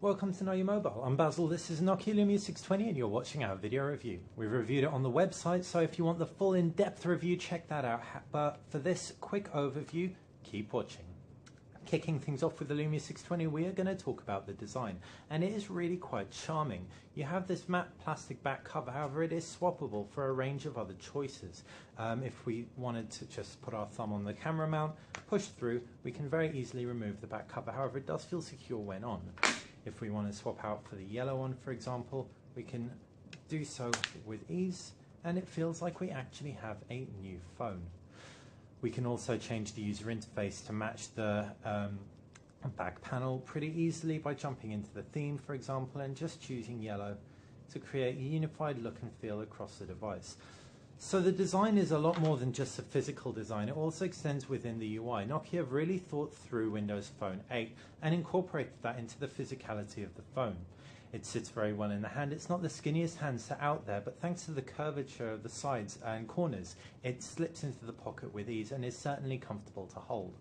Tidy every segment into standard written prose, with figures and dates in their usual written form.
Welcome to Know Your Mobile. I'm Basil, this is Nokia Lumia 620 and you're watching our video review. We've reviewed it on the website, so if you want the full in-depth review, check that out. But for this quick overview, keep watching. Kicking things off with the Lumia 620, we are going to talk about the design, and it is really quite charming. You have this matte plastic back cover, however it is swappable for a range of other choices. If we wanted to just put our thumb on the camera mount, push through, we can very easily remove the back cover, however it does feel secure when on. If we want to swap out for the yellow one, for example, we can do so with ease, and it feels like we actually have a new phone. We can also change the user interface to match the back panel pretty easily by jumping into the theme, for example, and just choosing yellow to create a unified look and feel across the device. So the design is a lot more than just a physical design. It also extends within the UI. Nokia have really thought through Windows Phone 8 and incorporated that into the physicality of the phone. It sits very well in the hand. It's not the skinniest handset out there, but thanks to the curvature of the sides and corners, it slips into the pocket with ease and is certainly comfortable to hold.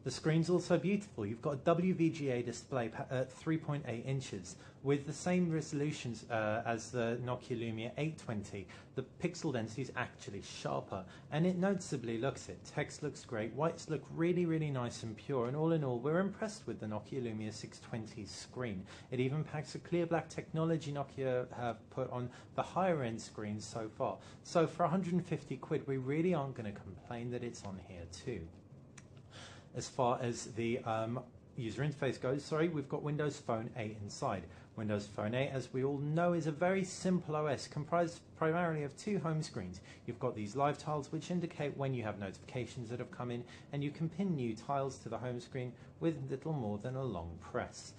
The screen's also beautiful. You've got a WVGA display at 3.8 inches with the same resolutions as the Nokia Lumia 820. The pixel density is actually sharper and it noticeably looks it. Text looks great, whites look really, really nice and pure, and all in all, we're impressed with the Nokia Lumia 620's screen. It even packs a clear black technology Nokia have put on the higher end screens so far. So for 150 quid, we really aren't going to complain that it's on here too. As far as the user interface goes, we've got Windows Phone 8 inside. Windows Phone 8, as we all know, is a very simple OS comprised primarily of two home screens. You've got these live tiles which indicate when you have notifications that have come in, and you can pin new tiles to the home screen with little more than a long press.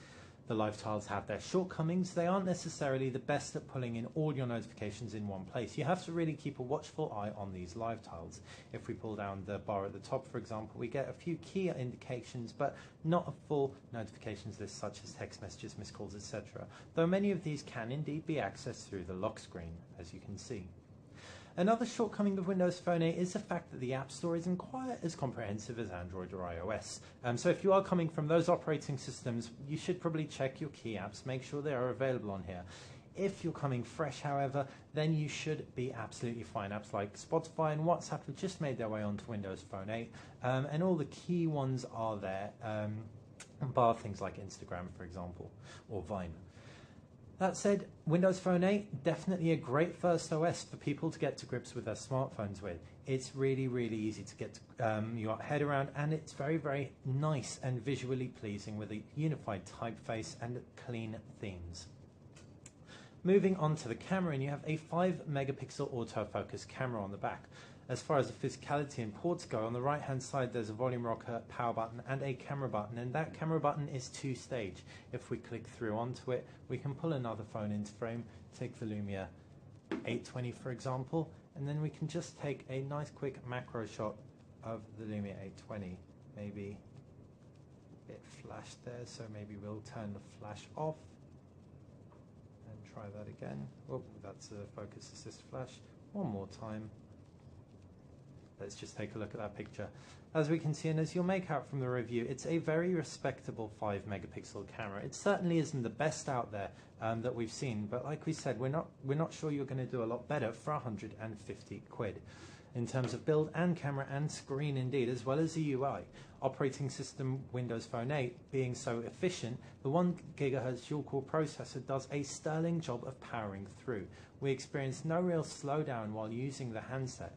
The live tiles have their shortcomings. They aren't necessarily the best at pulling in all your notifications in one place. You have to really keep a watchful eye on these live tiles. If we pull down the bar at the top, for example, we get a few key indications, but not a full notifications list such as text messages, missed calls, etc. Though many of these can indeed be accessed through the lock screen, as you can see. Another shortcoming of Windows Phone 8 is the fact that the App Store isn't quite as comprehensive as Android or iOS. So if you are coming from those operating systems, you should probably check your key apps, make sure they are available on here. If you're coming fresh, however, then you should be absolutely fine. Apps like Spotify and WhatsApp have just made their way onto Windows Phone 8, and all the key ones are there, bar things like Instagram, for example, or Vine. That said, Windows Phone 8, definitely a great first OS for people to get to grips with their smartphones with. It's really, really easy to get your head around, and it's very, very nice and visually pleasing with a unified typeface and clean themes. Moving on to the camera, and you have a 5 megapixel autofocus camera on the back. As far as the physicality and ports go, on the right hand side there's a volume rocker, power button and a camera button, and that camera button is two-stage. If we click through onto it, we can pull another phone into frame, take the Lumia 820 for example, and then we can just take a nice quick macro shot of the Lumia 820. Maybe it flashed there, so maybe we'll turn the flash off and try that again. Oh, that's a focus assist flash. One more time. Let's just take a look at that picture. As we can see, and as you'll make out from the review, it's a very respectable 5 megapixel camera. It certainly isn't the best out there that we've seen, but like we said, we're not sure you're going to do a lot better for 150 quid. In terms of build and camera and screen indeed, as well as the UI. Operating system Windows Phone 8 being so efficient, the 1 GHz dual-core processor does a sterling job of powering through. We experienced no real slowdown while using the handset.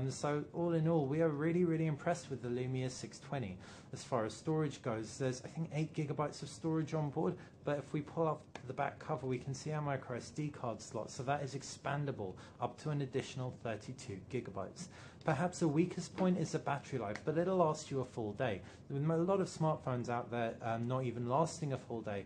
So all in all, we are really, really impressed with the Lumia 620. As far as storage goes, there's I think 8 GB of storage on board, but if we pull off the back cover, we can see our micro SD card slot, so that is expandable up to an additional 32 GB. Perhaps the weakest point is the battery life, but it'll last you a full day. With a lot of smartphones out there not even lasting a full day,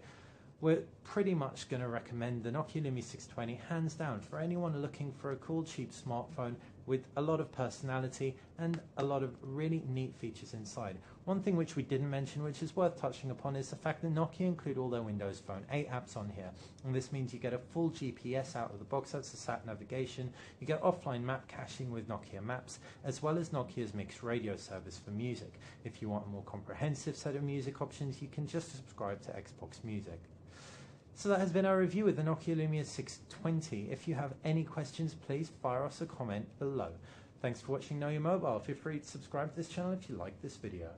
we're pretty much going to recommend the Nokia Lumia 620 hands down for anyone looking for a cool, cheap smartphone with a lot of personality and a lot of really neat features inside. One thing which we didn't mention, which is worth touching upon, is the fact that Nokia include all their Windows Phone 8 apps on here. And this means you get a full GPS out of the box, that's the sat navigation. You get offline map caching with Nokia Maps, as well as Nokia's mixed radio service for music. If you want a more comprehensive set of music options, you can just subscribe to Xbox Music. So that has been our review of the Nokia Lumia 620. If you have any questions, please fire us a comment below. Thanks for watching Know Your Mobile. Feel free to subscribe to this channel if you like this video.